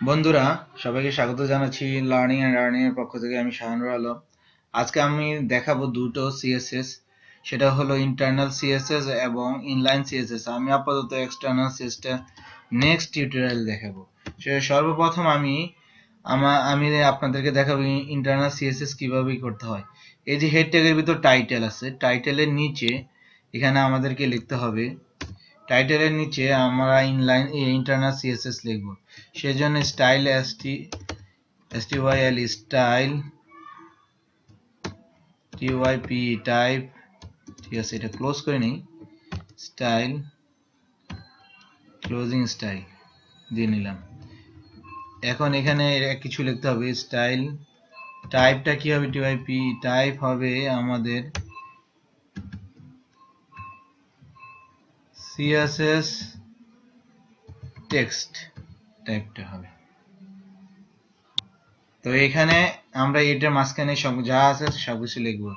বন্ধুরা, সবাইকে স্বাগত জানাচ্ছি লার্নিং অ্যান্ড আর্নিং এর পক্ষ থেকে। আমি শাহানুর আলম। আজকে আমি দেখাবো দুটো সিএসএস, সেটা হলো ইন্টারনাল সিএসএস এবং ইনলাইন সিএসএস। আমি আপাতত এক্সটার্নাল সিএসটা নেক্সট টিউটোরিয়াল দেখাবো। সর্বপ্রথম আমি আপনাদেরকে দেখাবো ইন্টারনাল সিএসএস কিভাবে করতে হয়। এই যে হেড ট্যাগের ভিতর টাইটেল আছে, টাইটেলের নিচে এখানে আমাদেরকে লিখতে হবে, টাইটেলের নিচে আমরা ইন্টারনাল সিএসএস লিখব। সেজন্য style STYL style TYP type, ঠিক আছে, এটা ক্লোজ করে নিই। স্টাইল ক্লোজিং স্টাইল দিয়ে নিলাম। এখন এখানে কিছু লিখতে হবে। স্টাইল টাইপটা কি হবে? TYP টাইপ হবে আমাদের CSS টেক্সট টাইপটা হবে। তো এখানে আমরা এটার মাঝখানে সব যা আছে সবকিছু লিখবো।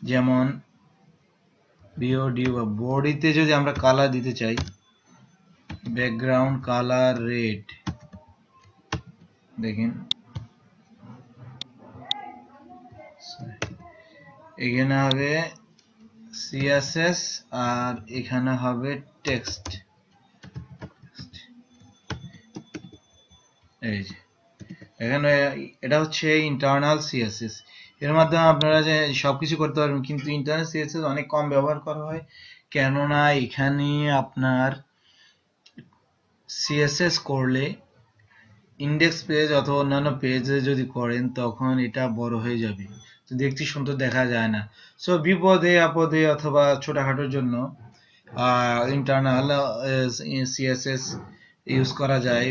যেমন বডিতে যদি আমরা কালার দিতে চাই, ব্যাকগ্রাউন্ড কালার রেড, দেখেন এখানে হবে CSS আর এখানে হবে টেক্সট। এই যে এখানে এটা হচ্ছে ইন্টারনাল সিএসএস। এর মাধ্যমে আপনারা যে সবকিছু করতে পারবেন, কিন্তু ইন্টারনাল সিএসএস অনেক কম ব্যবহার করা হয়, কেননা এখানে আপনার সিএসএস করলে ইন্ডেক্স পেজ অথবা অন্যান্য পেজে যদি করেন তখন এটা বড় হয়ে যাবে, তো দেখতে সুন্দর দেখা যায় না। সো বিপদে আপদে অথবা ছোটখাটোর জন্য ইন্টারনাল সিএসএস ইউজ করা যায়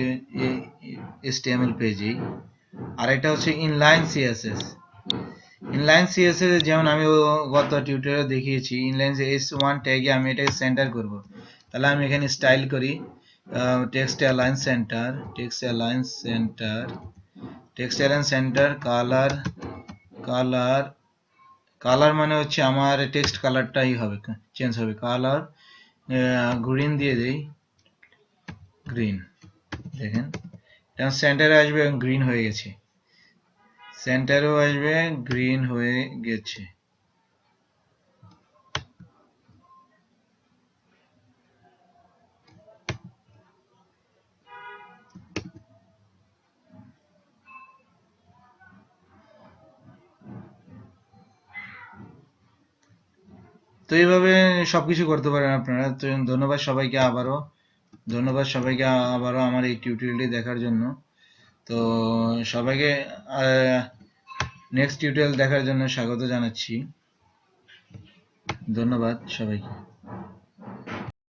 HTML পেজে। আর এটা হচ্ছে ইনলাইন সিএসএস। ইনলাইন সিএসএস যেমন আমি গত টিউটোরিয়ালে দেখিয়েছি, ইনলাইন S1 ট্যাগে আমি এটাকে সেন্টার করব। তাহলে আমি এখানে স্টাইল করি, টেক্সট অ্যালাইন সেন্টার, কালার মানে হচ্ছে আমার টেক্সট কালারটাই হবে, চেঞ্জ হবে। কালার গ্রিন দিয়ে দেই, গ্রিন, দেখেন এখন সেন্টারে আসবে এবং গ্রিন হয়ে গেছে, সেন্টারেও আসবে, গ্রিন হয়ে গেছে। তো এইভাবে সবকিছু করতে পারেন আপনারা। তো ধন্যবাদ সবাইকে আবারও আমার এই টিউটোরিয়ালটি দেখার জন্য। তো সবাইকে নেক্সট টিউটোরিয়াল দেখার জন্য স্বাগত জানাচ্ছি। ধন্যবাদ সবাইকে।